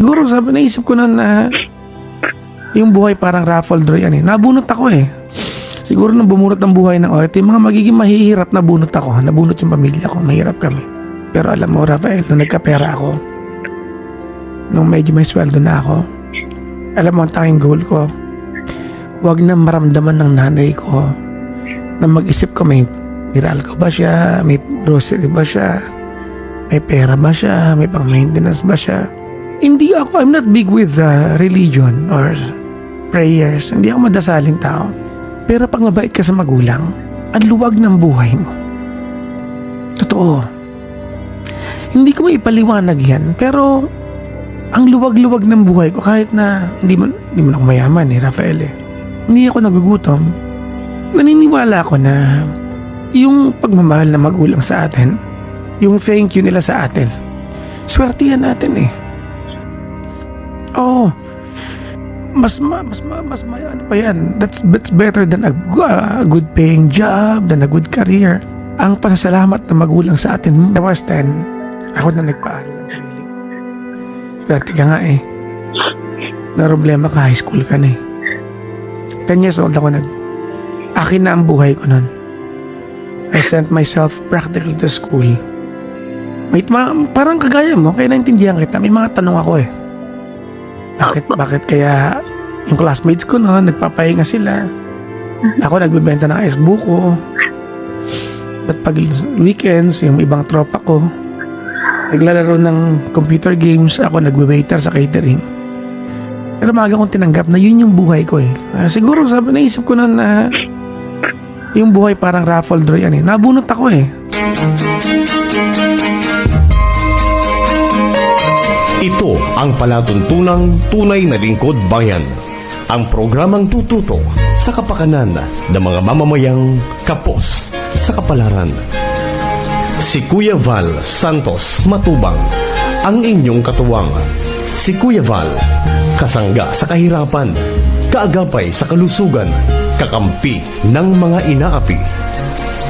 Siguro naisip ko na yung buhay parang raffle draw yan eh. Nabunot ako eh. Siguro nung bumunot ang buhay ng ito yung mga magiging mahihirap na bunot ako. Nabunot yung pamilya ko. Mahirap kami. Pero alam mo, Rafael, nung nagkapera ako, nung medyo may sweldo na ako, alam mo ang tanging goal ko, wag na maramdaman ng nanay ko na mag-isip ko may Meralco ba siya, may grocery ba siya, may pera ba siya, may pang-maintenance ba siya. Hindi ako, I'm not big with religion or prayers. Hindi ako madasaling tao. Pero pag mabait ka sa magulang, ang luwag ng buhay mo. Totoo. Hindi ko maipaliwanag yan, pero ang luwag-luwag ng buhay ko kahit na hindi man ako mayaman Rafael eh. Hindi ako nagugutom. Naniniwala ako na yung pagmamahal na magulang sa atin, yung thank you nila sa atin, swertihan natin eh. Oh, mas ano pa yan. That's better than a good paying job, than a good career. Ang pasasalamat na magulang sa atin. I was 10, ako na nagpaaral ng sarili ko. Swerte ka nga eh. Na problema ka, high school ka na eh. 10 years old ako akin na ang buhay ko nun. I sent myself practically to school. Parang kagaya mo, kaya naintindihan kita. May mga tanong ako eh. Bakit kaya yung classmates ko noon, nagpapahinga sila. Ako nagbebenta ng ice buko. Ba't pag weekends, yung ibang tropa ko, naglalaro ng computer games, ako nagwe-waiter sa catering. Pero maaga kong tinanggap na yun yung buhay ko eh. Siguro naisip ko na yung buhay parang raffle draw yan eh. Nabunot ako eh. Ito ang palatuntunang tunay na lingkod bayan. Ang programang tututo sa kapakanan ng mga mamamayang kapos sa kapalaran. Si Kuya Val Santos Matubang, ang inyong katuwang. Si Kuya Val, kasangga sa kahirapan, kaagapay sa kalusugan, kakampi ng mga inaapi.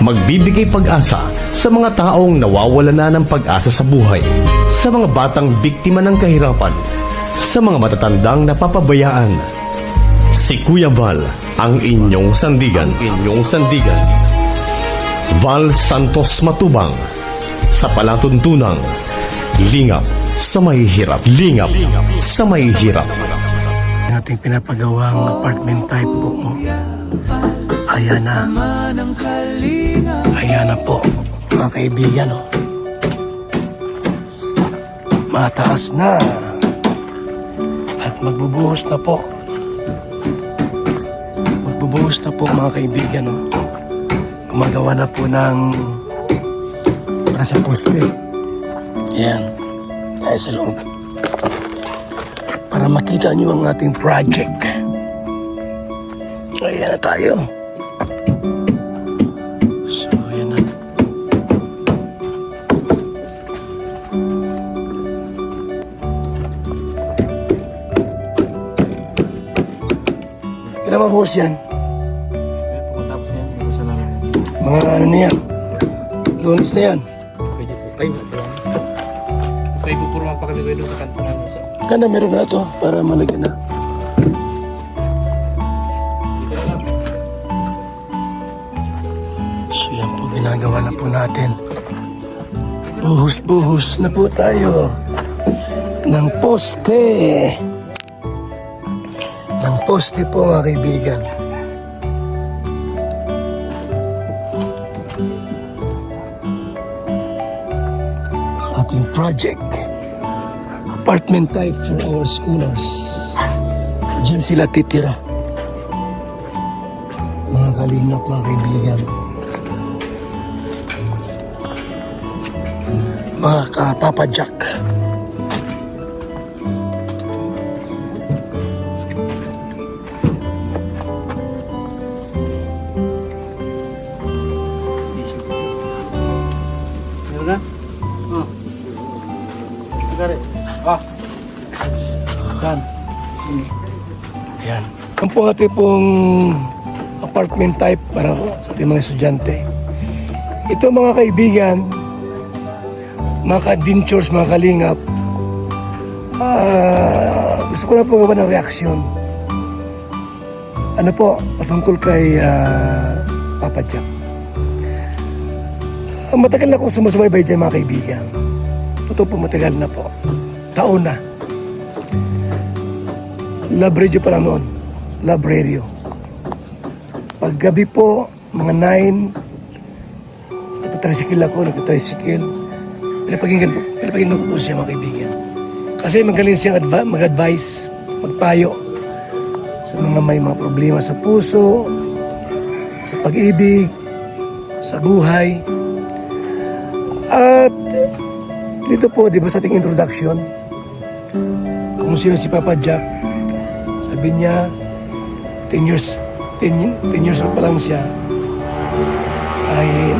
Magbibigay pag-asa sa mga taong nawawala na ng pag-asa sa buhay, sa mga batang biktima ng kahirapan, sa mga matatandang napapabayaan. Si Kuya Val, ang inyong sandigan. Val Santos Matubang, sa palatuntunang lingap sa mahihirap. Ating pinapagawang apartment type po. Ayan na po mga kaibigan oh. Mataas na at magbubuhos na po mga kaibigan oh. Gumagawa na po ng para sa poste. Ayan, tayo sa loob para makita nyo ang ating project. Ayan na tayo. So, ayan na. Ilan mga boss yan? Pagkatapos yan, hindi ko salamin. Mga ano na yan? Lunis na yan? Pwede po kayo. Pwede ko puro magpakabigay doon sa kanto namin sa... Ganda, meron na ito para malagyan na. Dito na lang. So yan po, ginagawa na po natin. Buhos-buhos na po tayo ng poste. Ng poste po mga kaibigan. Ating project. Apartment type for our schoolers. Diyan sila titira. Mga kalingap, mga kaibigan. Mga ka-Papa Jack. Meron na? Oo. Agari. Saan? Ayan. Ang po ating pong apartment type para sa ating mga estudyante. Ito mga kaibigan, mga ka-adventures, mga kalingap, Gusto ko na po gawa ng reaksyon. Ano po, patungkol kay Papa Jack. Matagal na akong sumusubaybay dyan mga kaibigan. Totoo po, matagal na po. Taon na. Love radio pa lang noon. Love radio. Paggabi po, mga 9, nagtatricycle ako, Pinapakinggan ko po siya mga kaibigan. Kasi magaling siyang mag-advise, magpayo sa mga may mga problema sa puso, sa pag-ibig, sa buhay. At dito po, di ba sa ating introduction, kung sino si Papa Jack, sabi niya, 10 years old pa lang siya, ay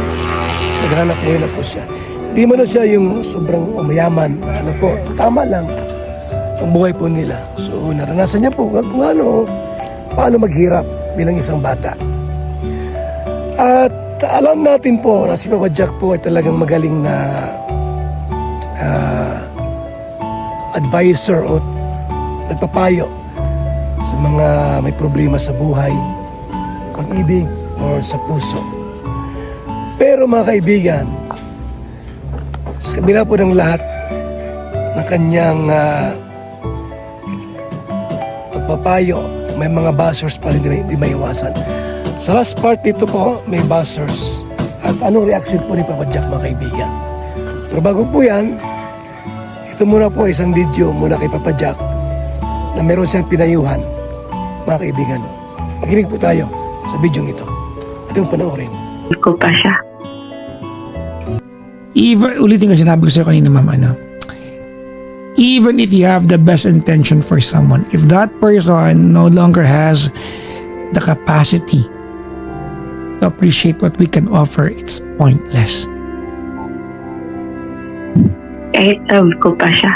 naghanap ngayon na po siya. Di man na siya yung sobrang mayaman, ano po, tama lang ang buhay po nila. So naranasan niya po kung paano maghirap bilang isang bata. At alam natin po na si Papa Jack po ay talagang magaling na advisor o nagpapayo sa mga may problema sa buhay, sa pag-ibig o sa puso. Pero mga kaibigan, sa kabila po ng lahat ng kanyang pagpapayo, may mga buzzers pa rin di may iwasan. Sa last part dito po, may buzzers. At anong reaction po ni Papa Jack mga kaibigan? Pero bago po yan, ito muna po isang video mula kay Papa Jack na meron siyang pinayuhan mga kaibigan. Makinig po tayo sa video ito. At yung panoorin. Ko pa siya. Ulitin ko sinabi ko sa'yo kanina, ma'am, even if you have the best intention for someone, if that person no longer has the capacity to appreciate what we can offer, it's pointless. Kahit love ko pa siya.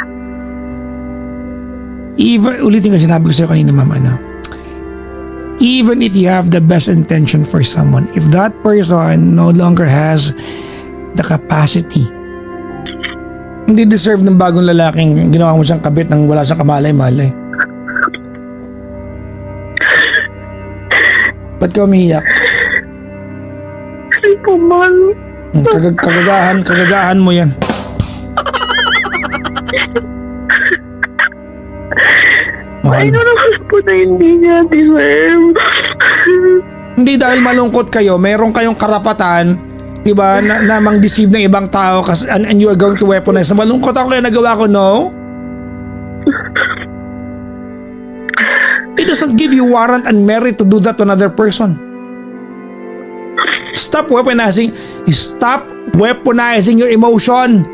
Ulitin ko sinabi ko sa'yo kanina, ma'am, even if you have the best intention for someone, if that person no longer has the capacity, hindi deserve ng bagong lalaking ginawa mo siyang kabit nang wala siyang kamalay-malay. Ba't ka umiiyak? Kasi po, man. Kagagahan mo yan. Ay, naman po na hindi niya deserve. Hindi dahil malungkot kayo, meron kayong karapatan, diba, na mang-deceive ng ibang tao kasi, and you are going to weaponize. Malungkot ako kaya nagawa ko, no? It doesn't give you warrant and merit to do that to another person. Stop weaponizing your emotion.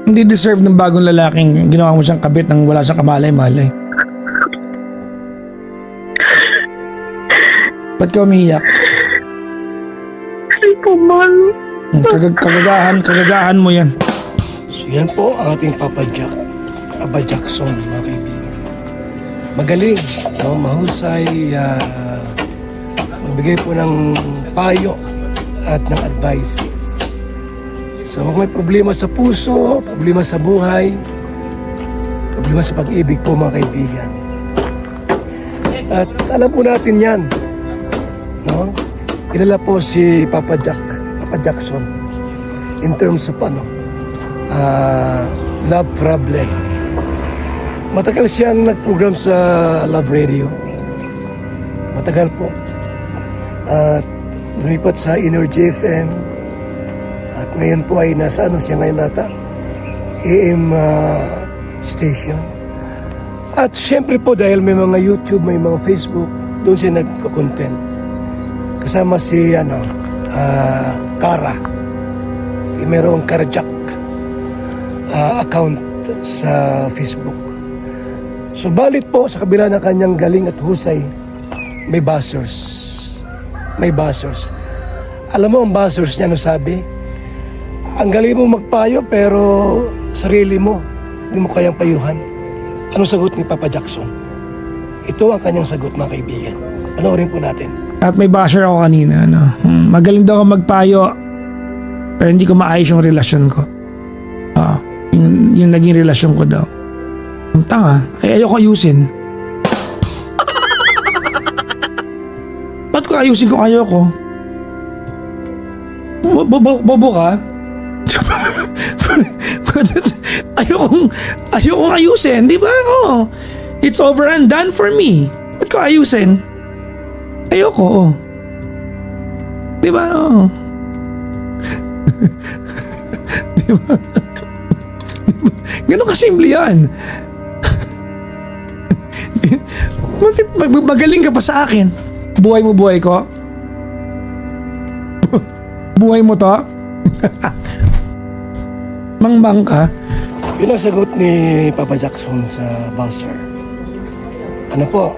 Hindi deserve ng bagong lalaking ginawa mo siyang kabit nang wala siyang kamalay-malay. Ba't ka umiiyak? Kasi po, man. Kagagahan mo yan. So yan po ang ating Papa Jack, Papa Jackson mga kaibigan. Magaling, no? Mahusay, magbigay po ng payo at ng advice. So kung may problema sa puso, problema sa buhay, problema sa pag-ibig po mga kaibigan. At alam po natin yan, no? Kilala po si Papa Jackson in terms of love problem. Matagal siyang nag-program sa Love Radio. Matagal po. At lumipat sa Energy FM. At ngayon po ay nasa siya ngayon nata? AM station. At syempre po dahil may mga YouTube, may mga Facebook, doon siya nagko-content. Kasama si Kara. Mayroong Karajak account sa Facebook. So balit po sa kabila ng kanyang galing at husay, may buzzers. May buzzers. Alam mo ang buzzers niya, sabi? Ang galing mo magpayo pero sarili mo, hindi mo kayang payuhan. Anong sagot ni Papa Jackson? Ito ang kanyang sagot mga kaibigan. Panoorin po natin. At may basher ako kanina, magaling daw ako magpayo Pero hindi ko maayos yung relasyon ko. Yung naging relasyon ko daw. Ang tanga, ayoko ayusin. Ba't ko ayusin kung ayoko? Bobo ka? Ayokong ayusin, di ba? Oh, it's over and done for me. Ba't ko ayusin? Ayoko, oh. Di ba? Oh. Di ba? Ganun kasimple yan. Bakit magaling ka pa sa akin? Buhay mo buhay ko? Buhay mo to? Mangmang ka? Yun ang sagot ni Papa Jackson sa buzzer. Ano po?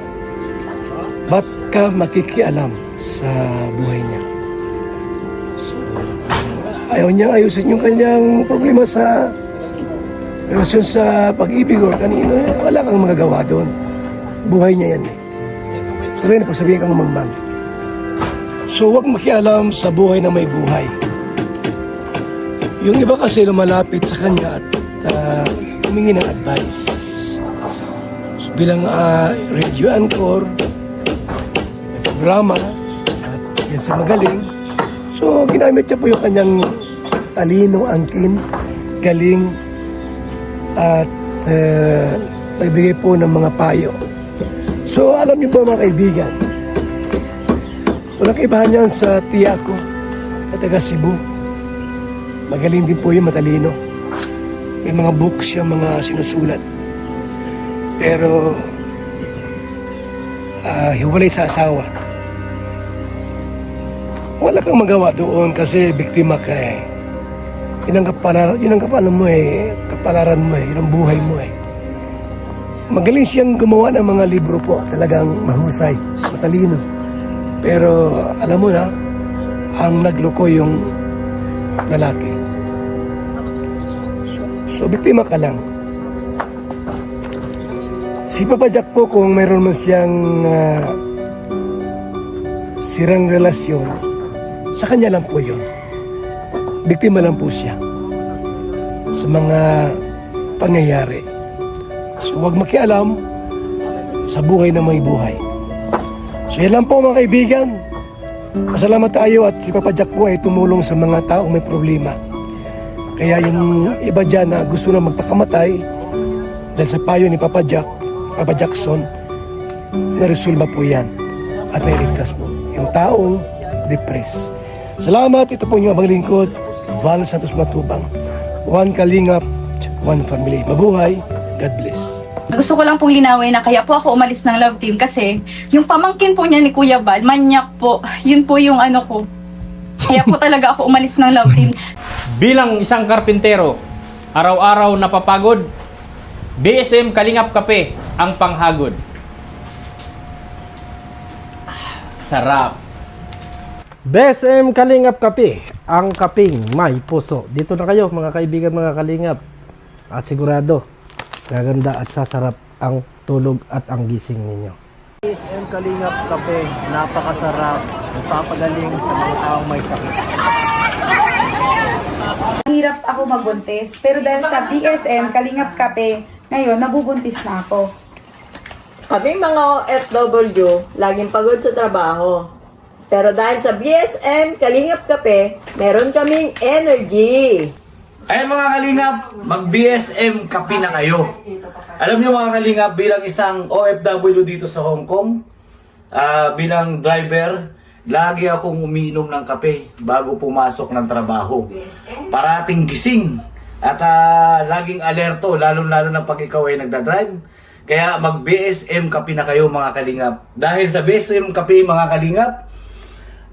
Ba't ka makikialam sa buhay niya? So, ayaw niyang ayusin yung kanyang problema sa relasyon sa pag-ibig o kanino. Wala kang magagawa doon. Buhay niya yan eh. Tuloy na pagsabihin kang mangmang. So huwag makialam sa buhay na may buhay. Yung iba kasi lumalapit sa kanya at humingi ng advice. So bilang radio anchor, may programa, at yan sa magaling. So ginamit niya po yung kanyang talino, angkin, galing, at nagbigay po ng mga payo. So alam niyo po mga kaibigan, walang kaibahan yan sa tiya ko na taga Cebu. Magaling din po yung matalino. May mga books siya, mga sinusulat. Pero hiwalay sa asawa. Wala kang magawa doon kasi biktima ka eh. Yun ang kapalaran mo eh. Kapalaran mo eh. Yun ang buhay mo eh. Magaling siyang gumawa ng mga libro po. Talagang mahusay, matalino. Pero alam mo na, ang nagloko yung lalaki. So biktima ka lang. Si Papa Jack po, kung mayroon man siyang sirang relasyon, sa kanya lang po yun. Biktima lang po siya sa mga pangyayari. So huwag makialam sa buhay na may buhay. So yan lang po mga kaibigan. Masalamat tayo at si Papa Jack po ay tumulong sa mga taong may problema. Kaya yung iba dyan na gusto na magpakamatay dahil sa payo ni Papa Jackson, naresolba po yan at may ligtas po yung taong depressed. Salamat, ito po yung abang lingkod, Val Santos Matubang. One Kalingap, one family. Mabuhay, God bless. Gusto ko lang pong linawin na kaya po ako umalis ng Love Team kasi yung pamangkin po niya ni Kuya Val, manyak po, yun po yung ano ko. Kaya po talaga ako umalis ng Love Team. Bilang isang karpintero, araw-araw napapagod, BSM Kalingap Kape ang panghagod. Sarap. BSM Kalingap Kape, ang kaping may puso. Dito na kayo mga kaibigan, mga Kalingap. At sigurado, gaganda at sasarap ang tulog at ang gising ninyo. BSM Kalingap Kape, napakasarap, nagpapagaling sa mga taong may sakit. Hirap ako magbuntis, pero dahil sa BSM Kalingap Kape, ngayon nabubuntis na ako. Kaming mga OFW, laging pagod sa trabaho. Pero dahil sa BSM Kalingap Kape, meron kaming energy. Ayan mga Kalingap, mag-BSM Kape na kayo. Alam niyo mga Kalingap, bilang isang OFW dito sa Hong Kong, bilang driver, lagi akong umiinom ng kape bago pumasok ng trabaho. Parating gising at laging alerto, lalo-lalo na pag ikaw ay nagdadrive. Kaya mag-BSM Kape na kayo mga Kalingap. Dahil sa BSM Kape mga Kalingap,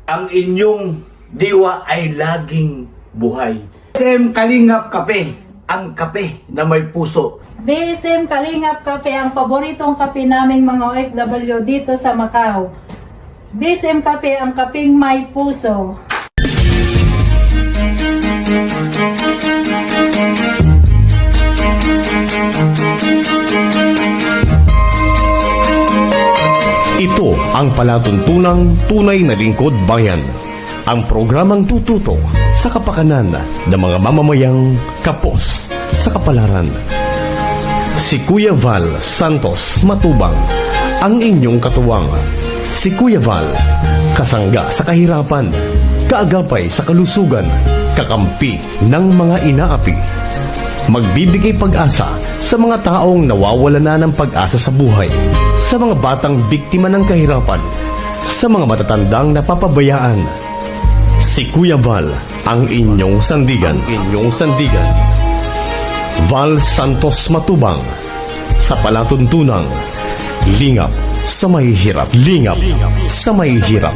ang inyong diwa ay laging buhay. BSM Kalingap Kape, ang kape na may puso. BSM Kalingap Kape, ang paboritong kape naming mga OFW dito sa Macau. BSM Kape, ang kaping may puso. Ito ang palatuntunang tunay na lingkod bayan. ang programang tututo sa kapakanan ng mga mamamayang kapos sa kapalaran. Si Kuya Val Santos Matubang, ang inyong katuwang. Si Kuya Val, kasangga sa kahirapan, kaagapay sa kalusugan, kakampi ng mga inaapi. Magbibigay pag-asa sa mga taong nawawala na ng pag-asa sa buhay, sa mga batang biktima ng kahirapan, sa mga matatandang napapabayaan. Si Kuya Val, ang inyong sandigan. Val Santos Matubang, sa palatuntunang lingap sa mahihirap.